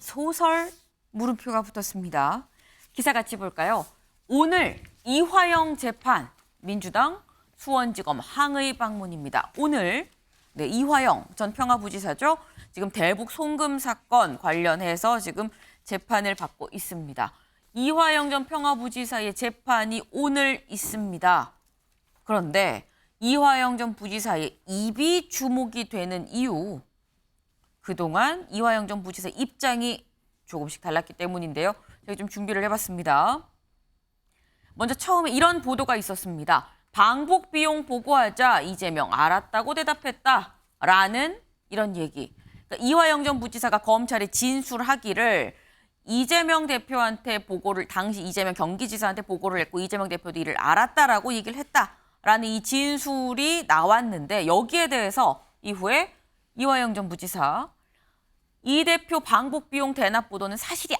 소설 물음표가 붙었습니다. 기사 같이 볼까요? 오늘 이화영 재판, 민주당 수원지검 항의 방문입니다. 오늘 이화영 전 평화부지사죠. 지금 대북 송금 사건 관련해서 지금 재판을 받고 있습니다. 이화영 전 평화부지사의 재판이 오늘 있습니다. 그런데 이화영 전 부지사의 입이 주목이 되는 이유, 그동안 이화영 전 부지사 입장이 조금씩 달랐기 때문인데요. 저희 좀 준비를 해봤습니다. 먼저 처음에 이런 보도가 있었습니다. 방북 비용 보고하자 이재명 알았다고 대답했다라는 이런 얘기. 그러니까 이화영 전 부지사가 검찰에 진술하기를 이재명 대표한테 보고를, 당시 이재명 경기지사한테 보고를 했고 이재명 대표도 이를 알았다라고 얘기를 했다라는 이 진술이 나왔는데, 여기에 대해서 이후에 이화영 전 부지사, 이 대표 방북 비용 대납 보도는 사실이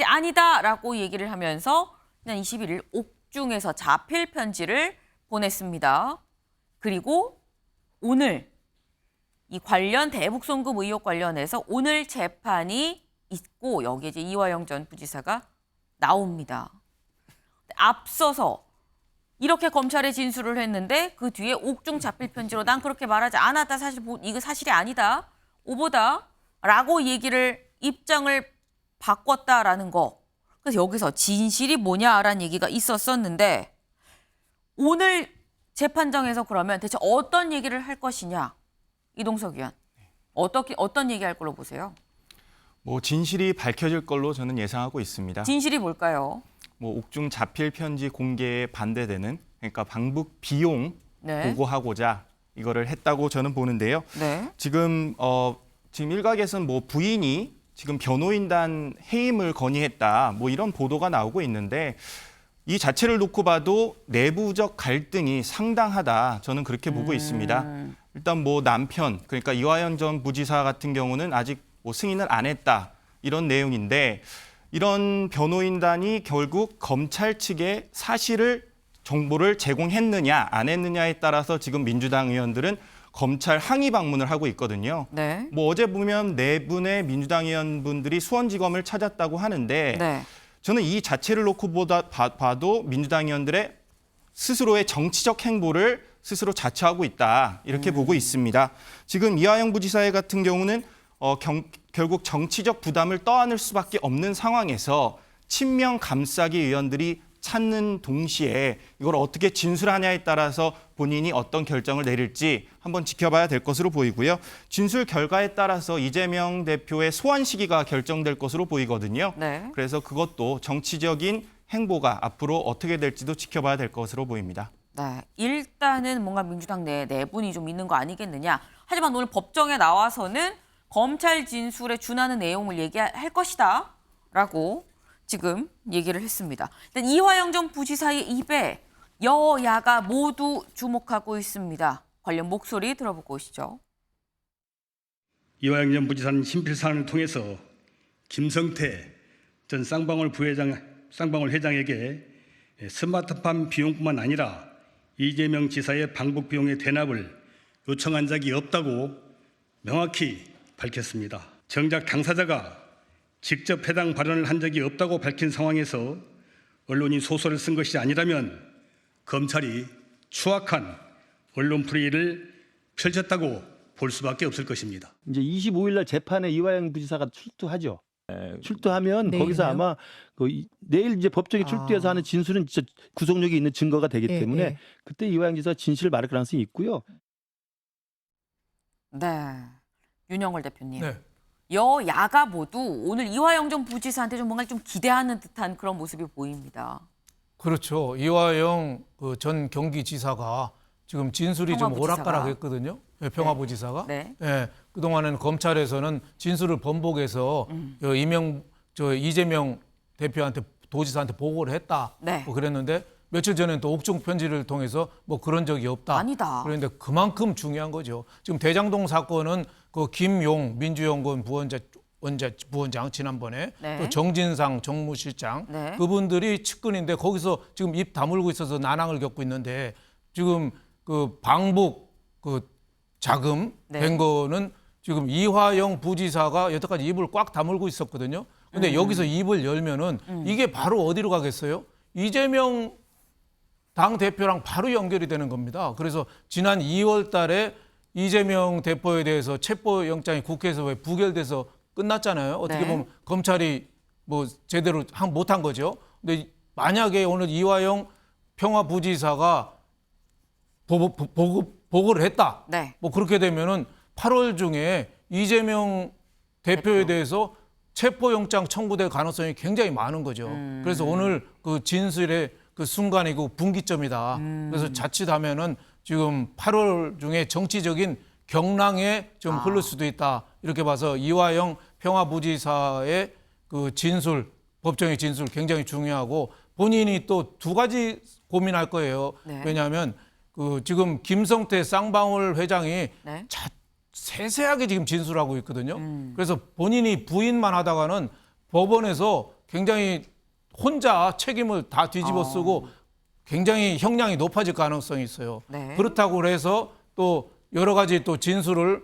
아니다라고 얘기를 하면서 지난 21일 옥중에서 자필 편지를 보냈습니다. 그리고 오늘 이 관련 대북 송금 의혹 관련해서 오늘 재판이 있고 여기에 이제 이화영 전 부지사가 나옵니다. 앞서서 이렇게 검찰에 진술을 했는데 그 뒤에 옥중 자필 편지로 난 그렇게 말하지 않았다, 사실 이거 사실이 아니다, 오보다라고 입장을 바꿨다라는 거. 그래서 여기서 진실이 뭐냐라는 얘기가 있었었는데, 오늘 재판정에서 그러면 대체 어떤 얘기를 할 것이냐, 이동석 의원, 어떤 얘기할 걸로 보세요? 진실이 밝혀질 걸로 저는 예상하고 있습니다. 진실이 뭘까요? 옥중 자필 편지 공개에 반대되는, 그러니까 방북 비용 보고하고자 이거를 했다고 저는 보는데요. 네. 지금 일각에서는 부인이 지금 변호인단 해임을 건의했다, 이런 보도가 나오고 있는데, 이 자체를 놓고 봐도 내부적 갈등이 상당하다, 저는 그렇게 보고 있습니다. 일단 남편, 그러니까 이화영 전 부지사 같은 경우는 아직 승인을 안 했다, 이런 내용인데, 이런 변호인단이 결국 검찰 측에 정보를 제공했느냐 안 했느냐에 따라서 지금 민주당 의원들은 검찰 항의 방문을 하고 있거든요. 네. 어제 보면 4분의 민주당 의원분들이 수원지검을 찾았다고 하는데, 네. 저는 이 자체를 놓고 봐도 민주당 의원들의 스스로의 정치적 행보를 스스로 자처하고 있다, 이렇게 보고 있습니다. 지금 이화영 부지사 같은 경우는 결국 정치적 부담을 떠안을 수밖에 없는 상황에서 친명 감싸기 의원들이 찾는 동시에 이걸 어떻게 진술하냐에 따라서 본인이 어떤 결정을 내릴지 한번 지켜봐야 될 것으로 보이고요. 진술 결과에 따라서 이재명 대표의 소환 시기가 결정될 것으로 보이거든요. 네. 그래서 그것도 정치적인 행보가 앞으로 어떻게 될지도 지켜봐야 될 것으로 보입니다. 네, 일단은 뭔가 민주당 내에 내분이 좀 있는 거 아니겠느냐. 하지만 오늘 법정에 나와서는 검찰 진술에 준하는 내용을 얘기할 것이다 라고 지금 얘기를 했습니다. 일단 이화영 전 부지사의 입에 여야가 모두 주목하고 있습니다. 관련 목소리 들어보고 오시죠. 이화영 전 부지사는 심필사안을 통해서 김성태 전 쌍방울 회장에게 스마트팜 비용뿐만 아니라 이재명 지사의 방북 비용의 대납을 요청한 적이 없다고 명확히 밝혔습니다. 정작 당사자가 직접 해당 발언을 한 적이 없다고 밝힌 상황에서 언론이 소설을 쓴 것이 아니라면 검찰이 추악한 언론 프레이를 펼쳤다고 볼 수밖에 없을 것입니다. 이제 25일 날 재판에 이화영 부지사가 출두하죠. 출두하면 거기서 아마 내일 이제 법정에 출두해서 하는 진술은 진짜 구속력이 있는 증거가 되기 때문에 그때 이화영 지사 진실을 말할 가능성이 있고요. 네, 윤영걸 대표님. 네. 여야가 모두 오늘 이화영 전 부지사한테 좀 뭔가 좀 기대하는 듯한 그런 모습이 보입니다. 그렇죠. 이화영 전 경기지사가 지금 진술이 좀 평화부지사가. 오락가락했거든요. 평화부지사가. 네. 예, 그동안에는 검찰에서는 진술을 번복해서 이재명 대표한테, 도지사한테 보고를 했다. 네. 그랬는데 며칠 전에는 또 옥중 편지를 통해서 그런 적이 없다. 아니다. 그런데 그만큼 중요한 거죠. 지금 대장동 사건은 김용 민주연구원 부원장 지난번에 네. 또 정진상 정무실장 네. 그분들이 측근인데 거기서 지금 입 다물고 있어서 난항을 겪고 있는데, 지금 방북 자금 된 거는 지금 이화영 부지사가 여태까지 입을 꽉 다물고 있었거든요. 근데 여기서 입을 열면은 이게 바로 어디로 가겠어요? 이재명 당 대표랑 바로 연결이 되는 겁니다. 그래서 지난 2월 달에 이재명 대표에 대해서 체포영장이 국회에서 왜 부결돼서 끝났잖아요. 어떻게 네. 보면 검찰이 뭐 제대로 못한 거죠. 근데 만약에 오늘 이화영 평화부지사가 보고를 했다. 네. 뭐 그렇게 되면은 8월 중에 이재명 대표에 대해서 체포영장 청구될 가능성이 굉장히 많은 거죠. 그래서 오늘 그 진술의 그 순간이고 분기점이다. 그래서 자칫하면은 지금 8월 중에 정치적인 경랑에 좀 흐를 수도 있다. 이렇게 봐서 이화영 평화부지사의 그 진술, 법정의 진술 굉장히 중요하고 본인이 또 두 가지 고민할 거예요. 네. 왜냐하면 그 지금 김성태 쌍방울 회장이 네. 세세하게 지금 진술하고 있거든요. 그래서 본인이 부인만 하다가는 법원에서 굉장히 혼자 책임을 다 뒤집어 쓰고 굉장히 형량이 높아질 가능성이 있어요. 네. 그렇다고 해서 또 여러 가지 또 진술을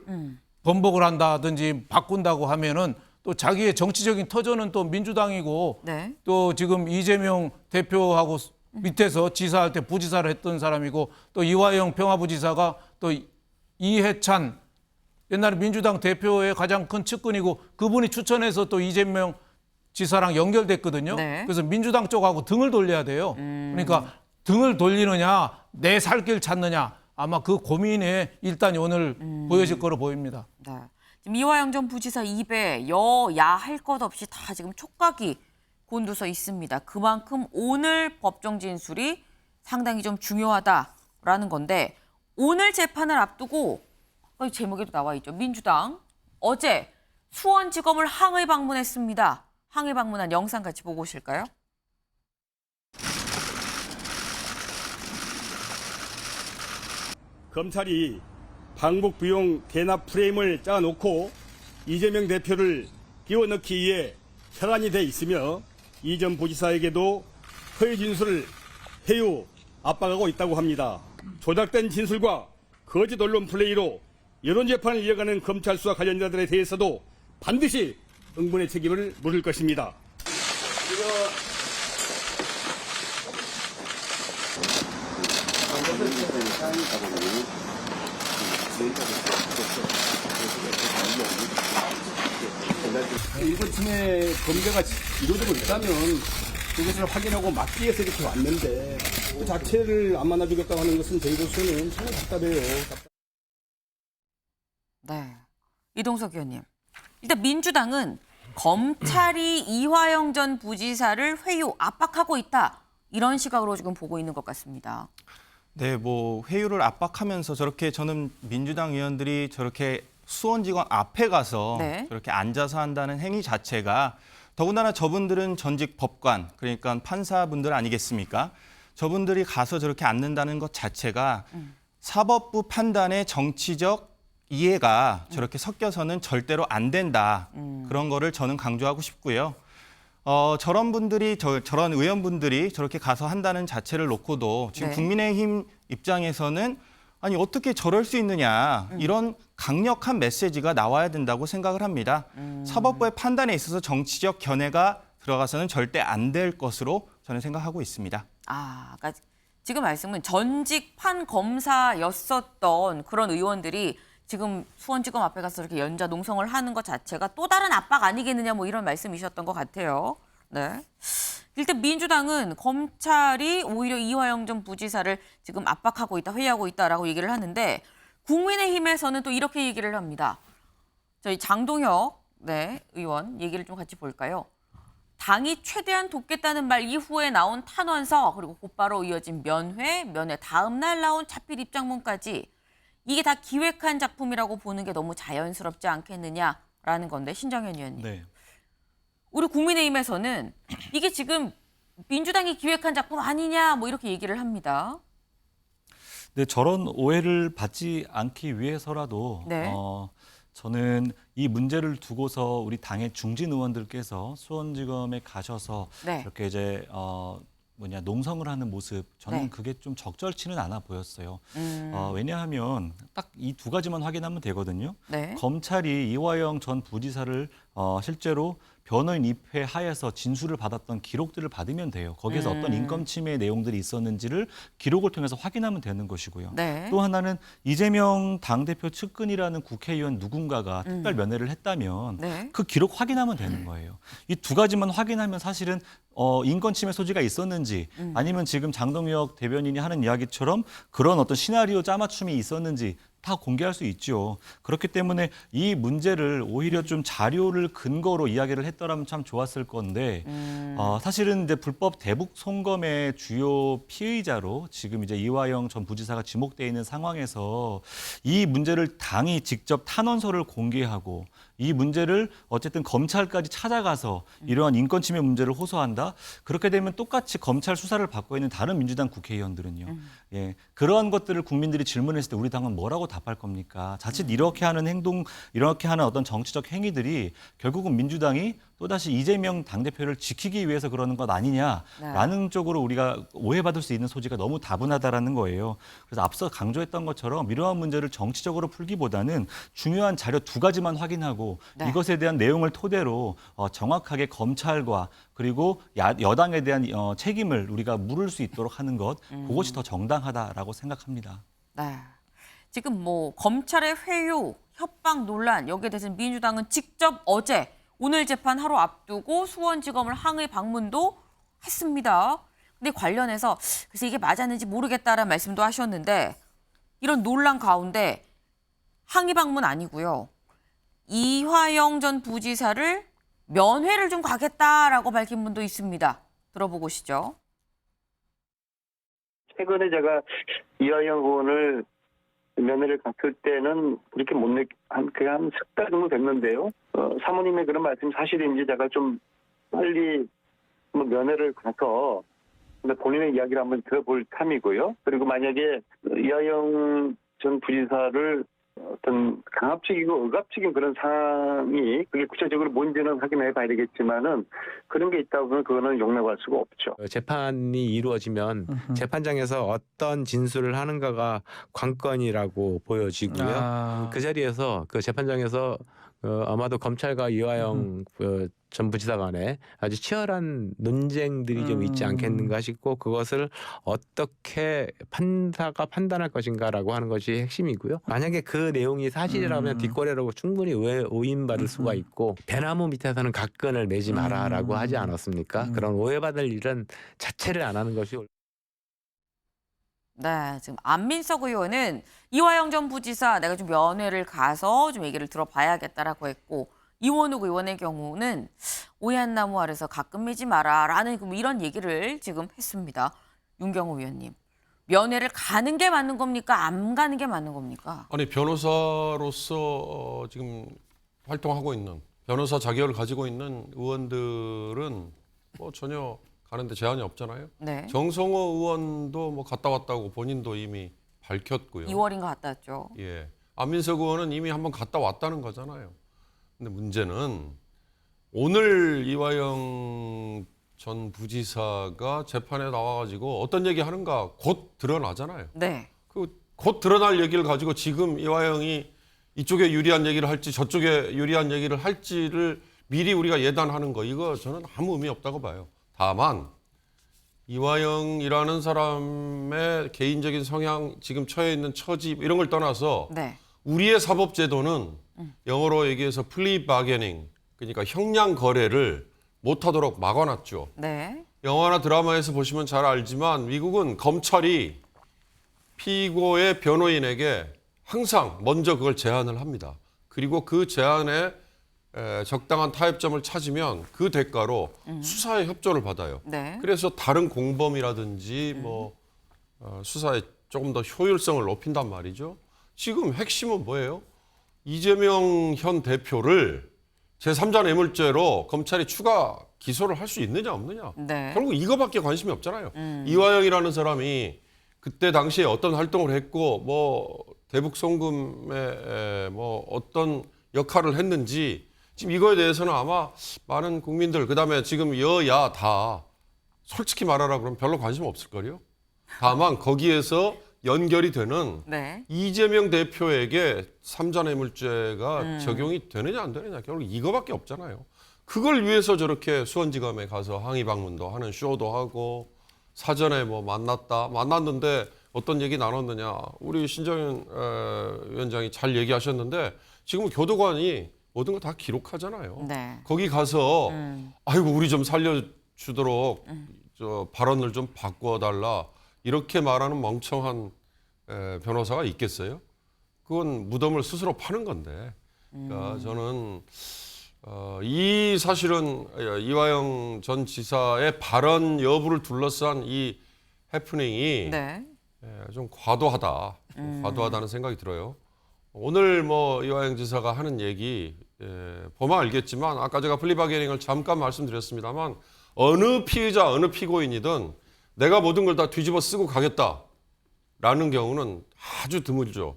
번복을 한다든지 바꾼다고 하면은 또 자기의 정치적인 터전은 또 민주당이고 네. 또 지금 이재명 대표하고 밑에서 지사할 때 부지사를 했던 사람이고 또 이화영 평화부지사가 또 이해찬 옛날에 민주당 대표의 가장 큰 측근이고 그분이 추천해서 또 이재명 지사랑 연결됐거든요. 네. 그래서 민주당 쪽하고 등을 돌려야 돼요. 그러니까 등을 돌리느냐 내 살 길 찾느냐 아마 그 고민에 일단 오늘 보여질 거로 보입니다. 네. 지금 이화영 전 부지사 입에 여야 할 것 없이 다 지금 촉각이 곤두서 있습니다. 그만큼 오늘 법정 진술이 상당히 좀 중요하다라는 건데 오늘 재판을 앞두고 제목에도 나와 있죠. 민주당 어제 수원지검을 항의 방문했습니다. 항의 방문한 영상 같이 보고 오실까요? 검찰이 방북 비용 대납 프레임을 짜놓고 이재명 대표를 끼워넣기 위해 혈안이 돼 있으며 이 전 부지사에게도 허위 진술을 해유 압박하고 있다고 합니다. 조작된 진술과 거짓 언론 플레이로 여론 재판을 이어가는 검찰 수사 관련자들에 대해서도 반드시 응분의 책임을 물을 것입니다. 일본 팀의 범죄가 이루어지고 있다면 그것을 확인하고 막기 위해서 이렇게 왔는데 그 자체를 안 만나주겠다고 하는 것은 저희로서는 정말 답답해요. 네. 이동석 의원님. 일단 민주당은 검찰이 이화영 전 부지사를 회유 압박하고 있다. 이런 시각으로 지금 보고 있는 것 같습니다. 네, 뭐 회유를 압박하면서 저렇게 저는 민주당 의원들이 저렇게 수원지검 앞에 가서 네. 저렇게 앉아서 한다는 행위 자체가 더군다나 저분들은 전직 법관, 그러니까 판사분들 아니겠습니까? 저분들이 가서 저렇게 앉는다는 것 자체가 사법부 판단의 정치적 이해가 저렇게 섞여서는 절대로 안 된다. 그런 거를 저는 강조하고 싶고요. 저런 분들이 저런 의원분들이 저렇게 가서 한다는 자체를 놓고도 지금 네. 국민의힘 입장에서는 아니 어떻게 저럴 수 있느냐 이런 강력한 메시지가 나와야 된다고 생각을 합니다. 사법부의 판단에 있어서 정치적 견해가 들어가서는 절대 안 될 것으로 저는 생각하고 있습니다. 그러니까 지금 말씀은 전직 판검사였었던 그런 의원들이 지금 수원지검 앞에 가서 이렇게 연좌 농성을 하는 것 자체가 또 다른 압박 아니겠느냐 뭐 이런 말씀이셨던 것 같아요. 네. 일단 민주당은 검찰이 오히려 이화영 전 부지사를 지금 압박하고 있다, 회유하고 있다라고 얘기를 하는데 국민의힘에서는 또 이렇게 얘기를 합니다. 저희 장동혁 의원 얘기를 좀 같이 볼까요? 당이 최대한 돕겠다는 말 이후에 나온 탄원서 그리고 곧바로 이어진 면회 다음 날 나온 차필 입장문까지 이게 다 기획한 작품이라고 보는 게 너무 자연스럽지 않겠느냐라는 건데 신정현 의원님. 네. 우리 국민의힘에서는 이게 지금 민주당이 기획한 작품 아니냐 뭐 이렇게 얘기를 합니다. 네, 저런 오해를 받지 않기 위해서라도 네. 저는 이 문제를 두고서 우리 당의 중진 의원들께서 수원지검에 가셔서 네. 이렇게 이제 농성을 하는 모습 저는 네. 그게 좀 적절치는 않아 보였어요. 왜냐하면 딱 이 두 가지만 확인하면 되거든요. 네. 검찰이 이화영 전 부지사를 실제로 변호인 입회 하에서 진술을 받았던 기록들을 받으면 돼요. 거기에서 어떤 인권 침해 내용들이 있었는지를 기록을 통해서 확인하면 되는 것이고요. 네. 또 하나는 이재명 당대표 측근이라는 국회의원 누군가가 특별 면회를 했다면 네. 그 기록 확인하면 되는 거예요. 이 두 가지만 확인하면 사실은 인권 침해 소지가 있었는지 아니면 지금 장동혁 대변인이 하는 이야기처럼 그런 어떤 시나리오 짜맞춤이 있었는지 다 공개할 수 있죠. 그렇기 때문에 이 문제를 오히려 좀 자료를 근거로 이야기를 했더라면 참 좋았을 건데 사실은 이제 불법 대북 송금의 주요 피의자로 지금 이제 이화영 전 부지사가 지목돼 있는 상황에서 이 문제를 당이 직접 탄원서를 공개하고 이 문제를 어쨌든 검찰까지 찾아가서 이러한 인권 침해 문제를 호소한다. 그렇게 되면 똑같이 검찰 수사를 받고 있는 다른 민주당 국회의원들은요. 예, 그러한 것들을 국민들이 질문했을 때 우리 당은 뭐라고 답할 겁니까? 자칫 이렇게 하는 행동, 이렇게 하는 어떤 정치적 행위들이 결국은 민주당이 또다시 이재명 당대표를 지키기 위해서 그러는 것 아니냐라는 쪽으로 우리가 오해받을 수 있는 소지가 너무 다분하다라는 거예요. 그래서 앞서 강조했던 것처럼 이러한 문제를 정치적으로 풀기보다는 중요한 자료 두 가지만 확인하고 네. 이것에 대한 내용을 토대로 정확하게 검찰과 그리고 여당에 대한 책임을 우리가 물을 수 있도록 하는 것 그것이 더 정당하다라고 생각합니다. 네. 지금 뭐 검찰의 회유, 협박 논란 여기에 대해서는 민주당은 직접 어제 오늘 재판 하루 앞두고 수원지검을 항의 방문도 했습니다. 근데 관련해서 그래서 이게 맞았는지 모르겠다라는 말씀도 하셨는데 이런 논란 가운데 항의 방문 아니고요. 이화영 전 부지사를 면회를 좀 가겠다라고 밝힌 분도 있습니다. 들어보고 오시죠. 최근에 제가 이화영 의원을 면회를 갔을 때는 그렇게 못 한 석 달 정도 됐는데요. 사모님의 그런 말씀이 사실인지 제가 좀 빨리 면회를 가서 본인의 이야기를 한번 들어볼 탐이고요. 그리고 만약에 이화영 전 부지사를 어떤 강압적이고 억압적인 그런 상황이 그게 구체적으로 뭔지는 확인해 봐야 되겠지만은 그런 게 있다고 하면 그거는 용납할 수가 없죠. 재판이 이루어지면 재판장에서 어떤 진술을 하는가가 관건이라고 보여지고요. 그 자리에서 그 재판장에서 아마도 검찰과 이화영 전 부지사 간에 아주 치열한 논쟁들이 좀 있지 않겠는가 싶고 그것을 어떻게 판사가 판단할 것인가라고 하는 것이 핵심이고요. 만약에 그 내용이 사실이라면 뒷거래로 충분히 오인받을 수가 있고 대나무 밑에서는 각건을 매지 마라라고 하지 않았습니까? 그런 오해받을 일은 자체를 안 하는 것이 네, 지금 안민석 의원은 이화영 전 부지사 내가 좀 면회를 가서 좀 얘기를 들어봐야겠다라고 했고 이원욱 의원의 경우는 오해한 나무 아래서 가끔 매지 마라라는 이런 얘기를 지금 했습니다. 윤경호 의원님, 면회를 가는 게 맞는 겁니까? 안 가는 게 맞는 겁니까? 아니 변호사로서 지금 활동하고 있는 변호사 자격을 가지고 있는 의원들은 뭐 전혀 가는데 제한이 없잖아요. 네. 정성호 의원도 뭐 갔다 왔다고 본인도 이미 밝혔고요. 2월인가 갔다 왔죠. 예, 안민석 의원은 이미 한번 갔다 왔다는 거잖아요. 근데 문제는 오늘 이화영 전 부지사가 재판에 나와가지고 어떤 얘기 하는가 곧 드러나잖아요. 네. 그 곧 드러날 얘기를 가지고 지금 이화영이 이쪽에 유리한 얘기를 할지 저쪽에 유리한 얘기를 할지를 미리 우리가 예단하는 거 이거 저는 아무 의미 없다고 봐요. 다만 이화영이라는 사람의 개인적인 성향, 지금 처해 있는 처지 이런 걸 떠나서 네. 우리의 사법제도는 영어로 얘기해서 플리 바게닝, 그러니까 형량 거래를 못하도록 막아놨죠. 네. 영화나 드라마에서 보시면 잘 알지만 미국은 검찰이 피고의 변호인에게 항상 먼저 그걸 제안을 합니다. 그리고 그 제안에 적당한 타협점을 찾으면 그 대가로 수사에 협조를 받아요. 네. 그래서 다른 공범이라든지 수사에 조금 더 효율성을 높인단 말이죠. 지금 핵심은 뭐예요? 이재명 현 대표를 제3자 뇌물죄로 검찰이 추가 기소를 할 수 있느냐 없느냐. 네. 결국 이거밖에 관심이 없잖아요. 이화영이라는 사람이 그때 당시에 어떤 활동을 했고 뭐 대북 송금에 뭐 어떤 역할을 했는지 지금 이거에 대해서는 아마 많은 국민들 그다음에 지금 여야 다 솔직히 말하라 그러면 별로 관심 없을 거요. 다만 거기에서 연결이 되는 네. 이재명 대표에게 삼자뇌물죄가 적용이 되느냐 안 되느냐 결국 이거밖에 없잖아요. 그걸 위해서 저렇게 수원지검에 가서 항의 방문도 하는 쇼도 하고 사전에 뭐 만났는데 어떤 얘기 나눴느냐. 우리 신정현 위원장이 잘 얘기하셨는데 지금 교도관이 모든 거 다 기록하잖아요. 네. 거기 가서 아이고 우리 좀 살려주도록 저 발언을 좀 바꿔달라 이렇게 말하는 멍청한 변호사가 있겠어요? 그건 무덤을 스스로 파는 건데. 그러니까 저는 이 사실은 이화영 전 지사의 발언 여부를 둘러싼 이 해프닝이 네. 좀 과도하다는 생각이 들어요. 오늘 뭐 이화영 지사가 하는 얘기 보면 알겠지만 아까 제가 플리바게닝을 잠깐 말씀드렸습니다만 어느 피의자 어느 피고인이든 내가 모든 걸 다 뒤집어 쓰고 가겠다라는 경우는 아주 드물죠.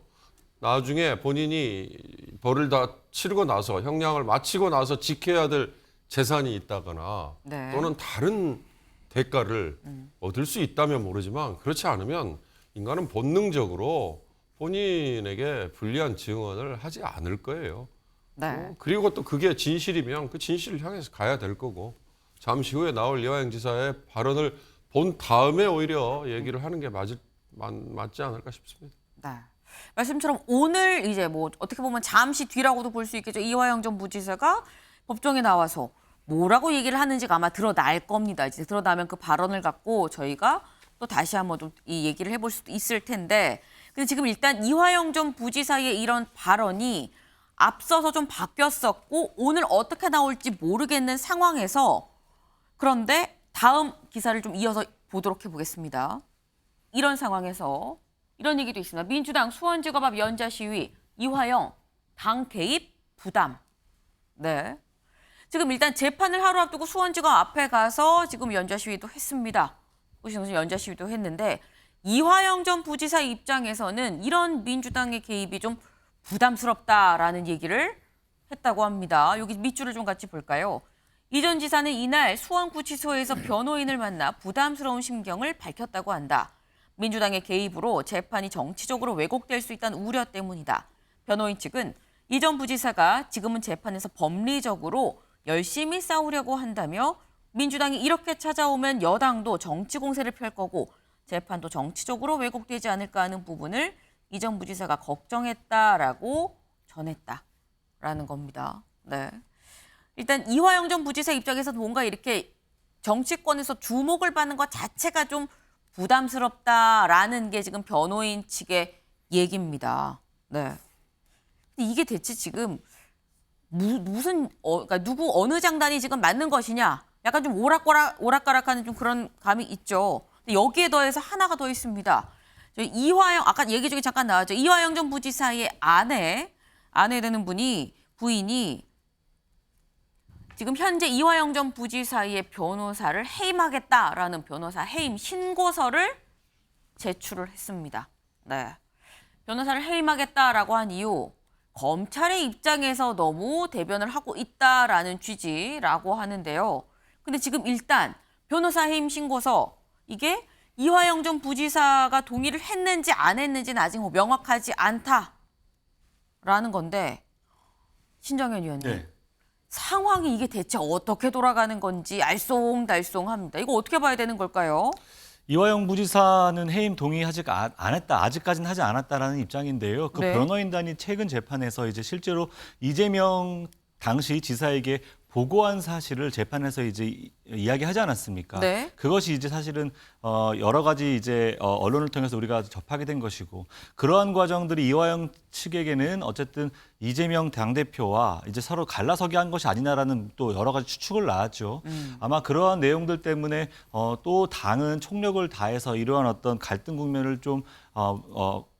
나중에 본인이 벌을 다 치르고 나서 형량을 마치고 나서 지켜야 될 재산이 있다거나 네. 또는 다른 대가를 얻을 수 있다면 모르지만 그렇지 않으면 인간은 본능적으로 본인에게 불리한 증언을 하지 않을 거예요. 네. 그리고 또 그게 진실이면 그 진실을 향해서 가야 될 거고 잠시 후에 나올 이화영 지사의 발언을 본 다음에 오히려 얘기를 하는 게 맞지 않을까 싶습니다. 네. 말씀처럼 오늘 이제 뭐 어떻게 보면 잠시 뒤라고도 볼 수 있겠죠. 이화영 전 부지사가 법정에 나와서 뭐라고 얘기를 하는지가 아마 드러날 겁니다. 이제 드러나면 그 발언을 갖고 저희가 또 다시 한번 좀 이 얘기를 해볼 수도 있을 텐데, 근데 지금 일단 이화영 전 부지사의 이런 발언이 앞서서 좀 바뀌었었고 오늘 어떻게 나올지 모르겠는 상황에서, 그런데 다음 기사를 좀 이어서 보도록 해보겠습니다. 이런 상황에서 이런 얘기도 있습니다. 민주당 수원지검 앞 연좌 시위, 이화영 당 개입 부담. 네. 지금 일단 재판을 하루 앞두고 수원지검 앞에 가서 지금 연좌 시위도 했습니다. 보시는 것처럼 연좌 시위도 했는데, 이화영 전 부지사 입장에서는 이런 민주당의 개입이 좀 부담스럽다라는 얘기를 했다고 합니다. 여기 밑줄을 좀 같이 볼까요? 이 전 지사는 이날 수원구치소에서 변호인을 만나 부담스러운 심경을 밝혔다고 한다. 민주당의 개입으로 재판이 정치적으로 왜곡될 수 있다는 우려 때문이다. 변호인 측은 이 전 부지사가 지금은 재판에서 법리적으로 열심히 싸우려고 한다며 민주당이 이렇게 찾아오면 여당도 정치 공세를 펼 거고 재판도 정치적으로 왜곡되지 않을까 하는 부분을 이 전 부지사가 걱정했다라고 전했다라는 겁니다. 네. 일단 이화영 전 부지사 입장에서도 뭔가 이렇게 정치권에서 주목을 받는 것 자체가 좀 부담스럽다라는 게 지금 변호인 측의 얘기입니다. 네. 근데 이게 대체 지금 그러니까 누구 어느 장단이 지금 맞는 것이냐? 약간 좀 오락가락하는 좀 그런 감이 있죠. 근데 여기에 더해서 하나가 더 있습니다. 이화영, 아까 얘기 중에 잠깐 나왔죠. 이화영 전 부지사의 아내 되는 부인이 지금 현재 이화영 전 부지사의 변호사를 해임하겠다라는 변호사 해임 신고서를 제출을 했습니다. 네. 변호사를 해임하겠다라고 한 이유, 검찰의 입장에서 너무 대변을 하고 있다라는 취지라고 하는데요. 근데 지금 일단 변호사 해임 신고서, 이게 이화영 전 부지사가 동의를 했는지 안 했는지는 아직 뭐 명확하지 않다라는 건데, 신정현 의원님. 네. 상황이 이게 대체 어떻게 돌아가는 건지 알쏭달쏭합니다. 이거 어떻게 봐야 되는 걸까요? 이화영 부지사는 해임 동의하지 안 했다, 아직까지는 하지 않았다라는 입장인데요. 그 네. 변호인단이 최근 재판에서 이제 실제로 이재명 당시 지사에게 보고한 사실을 재판에서 이제 이야기하지 않았습니까? 네. 그것이 이제 사실은 여러 가지 이제 언론을 통해서 우리가 접하게 된 것이고, 그러한 과정들이 이화영 측에게는 어쨌든 이재명 당대표와 이제 서로 갈라서기 한 것이 아니냐라는 또 여러 가지 추측을 낳았죠. 아마 그러한 내용들 때문에 또 당은 총력을 다해서 이러한 어떤 갈등 국면을 좀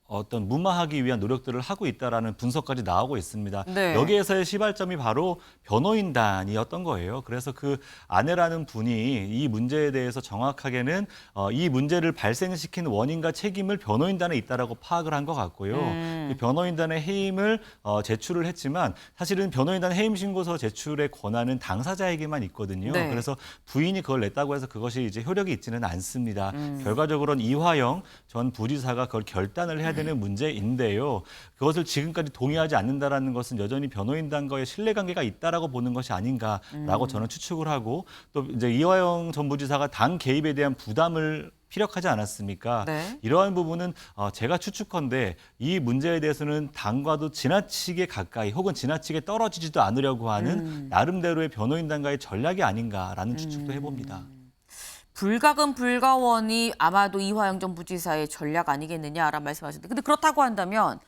어떤 무마하기 위한 노력들을 하고 있다라는 분석까지 나오고 있습니다. 네. 여기에서의 시발점이 바로 변호인단이었던 거예요. 그래서 그 아내라는 분이 이 문제에 대해서 정확하게는 이 문제를 발생시킨 원인과 책임을 변호인단에 있다라고 파악을 한 것 같고요. 이 변호인단의 해임을 제출을 했지만 사실은 변호인단 해임 신고서 제출의 권한은 당사자에게만 있거든요. 네. 그래서 부인이 그걸 냈다고 해서 그것이 이제 효력이 있지는 않습니다. 결과적으로는 이화영 전 부지사가 그걸 결단을 해야 되는 문제인데요. 그것을 지금까지 동의하지 않는다라는 것은 여전히 변호인단과의 신뢰관계가 있다라고 보는 것이 아닌가라고 저는 추측을 하고 또 이제 이화영 전 부지사가 당 개입에 대한 부담을 피력하지 않았습니까? 네. 이러한 부분은 제가 추측컨대 이 문제에 대해서는 당과도 지나치게 가까이 혹은 지나치게 떨어지지도 않으려고 하는 나름대로의 변호인단과의 전략이 아닌가라는 추측도 해봅니다. 불가금 불가원이 아마도 이화영 전 부지사의 전략 아니겠느냐라는 말씀하셨는데, 근데 그렇다고 한다면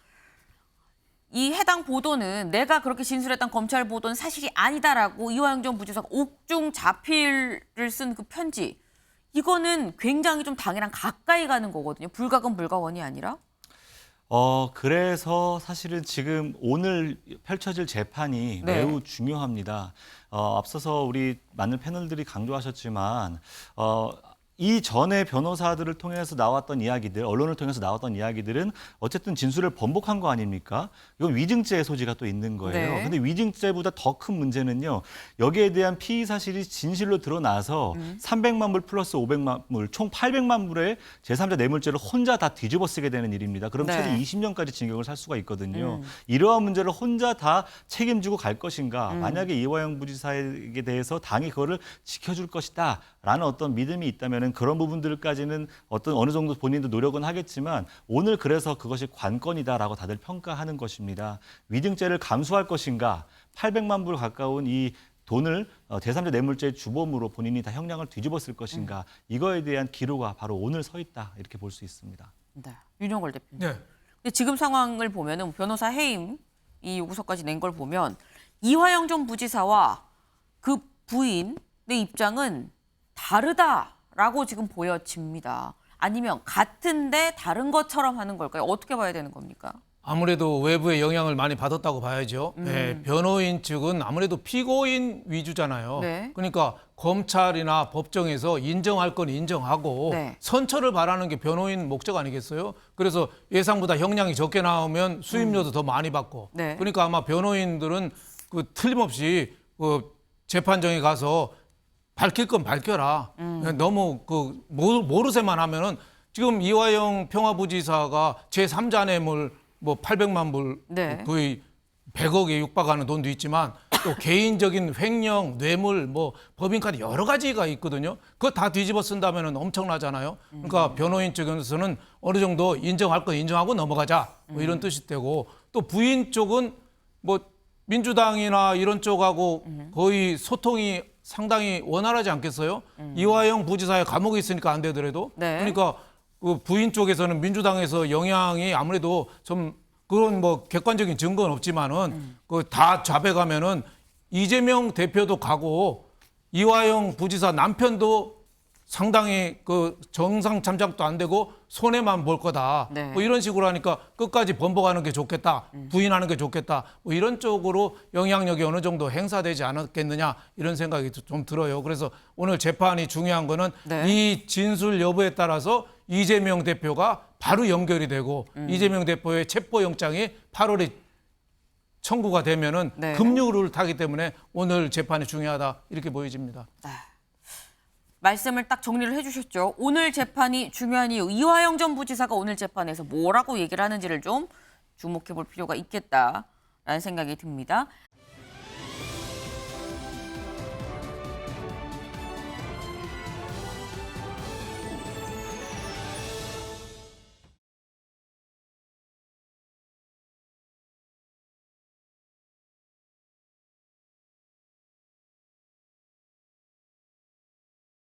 이 해당 보도는 내가 그렇게 진술했던 검찰 보도는 사실이 아니다라고 이화영 전 부지사가 옥중 자필을 쓴 그 편지, 이거는 굉장히 좀 당이랑 가까이 가는 거거든요. 불가금 불가원이 아니라. 그래서 사실은 지금 오늘 펼쳐질 재판이 네. 매우 중요합니다. 앞서서 우리 많은 패널들이 강조하셨지만, 이 전에 변호사들을 통해서 나왔던 이야기들, 언론을 통해서 나왔던 이야기들은 어쨌든 진술을 번복한 거 아닙니까? 이건 위증죄의 소지가 또 있는 거예요. 네. 근데 위증죄보다 더 큰 문제는요. 여기에 대한 피의 사실이 진실로 드러나서 300만 불 플러스 500만 불, 총 800만 불의 제3자 뇌물죄를 혼자 다 뒤집어 쓰게 되는 일입니다. 그럼 네. 최대 20년까지 징역을 살 수가 있거든요. 이러한 문제를 혼자 다 책임지고 갈 것인가? 만약에 이화영 부지사에게 대해서 당이 그거를 지켜줄 것이다 라는 어떤 믿음이 있다면 그런 부분들까지는 어느 정도 본인도 노력은 하겠지만 오늘 그래서 그것이 관건이다라고 다들 평가하는 것입니다. 위증죄를 감수할 것인가? 800만 불 가까운 이 돈을 제3자 뇌물죄의 주범으로 본인이 다 형량을 뒤집었을 것인가? 이거에 대한 기로가 바로 오늘 서 있다 이렇게 볼 수 있습니다. 네. 윤영걸 대표님. 네. 근데 지금 상황을 보면은 변호사 해임 이 요구서까지 낸 걸 보면 이화영 전 부지사와 그 부인의 입장은 다르다라고 지금 보여집니다. 아니면 같은데 다른 것처럼 하는 걸까요? 어떻게 봐야 되는 겁니까? 아무래도 외부의 영향을 많이 받았다고 봐야죠. 네, 변호인 측은 아무래도 피고인 위주잖아요. 네. 그러니까 검찰이나 법정에서 인정할 건 인정하고 네. 선처를 바라는 게 변호인 목적 아니겠어요? 그래서 예상보다 형량이 적게 나오면 수임료도 더 많이 받고. 네. 그러니까 아마 변호인들은 그 틀림없이 그 재판정에 가서 밝힐 건 밝혀라. 너무 그 모르쇠만 하면은 지금 이화영 평화부지사가 제3자 뇌물 뭐 800만 불 네. 거의 100억에 육박하는 돈도 있지만 또 개인적인 횡령, 뇌물, 뭐 법인카드 여러 가지가 있거든요. 그거 다 뒤집어 쓴다면은 엄청나잖아요. 그러니까 변호인 측에서는 어느 정도 인정할 건 인정하고 넘어가자 뭐 이런 뜻이 되고 또 부인 쪽은 뭐 민주당이나 이런 쪽하고 거의 소통이 상당히 원활하지 않겠어요? 이화영 부지사의 감옥에 있으니까 안 되더라도. 네. 그러니까 그 부인 쪽에서는 민주당에서 영향이 아무래도 좀 그런 뭐 객관적인 증거는 없지만은 그 다 잡아가면은 이재명 대표도 가고 이화영 부지사 남편도 상당히 그 정상 참작도 안 되고 손해만 볼 거다. 네. 뭐 이런 식으로 하니까 끝까지 번복하는 게 좋겠다. 부인하는 게 좋겠다. 뭐 이런 쪽으로 영향력이 어느 정도 행사되지 않았겠느냐 이런 생각이 좀 들어요. 그래서 오늘 재판이 중요한 거는 네. 이 진술 여부에 따라서 이재명 대표가 바로 연결이 되고 이재명 대표의 체포영장이 8월에 청구가 되면은 네. 급류를 타기 때문에 오늘 재판이 중요하다 이렇게 보여집니다. 말씀을 딱 정리를 해주셨죠. 오늘 재판이 중요한 이유, 이화영 전 부지사가 오늘 재판에서 뭐라고 얘기를 하는지를 좀 주목해 볼 필요가 있겠다라는 생각이 듭니다.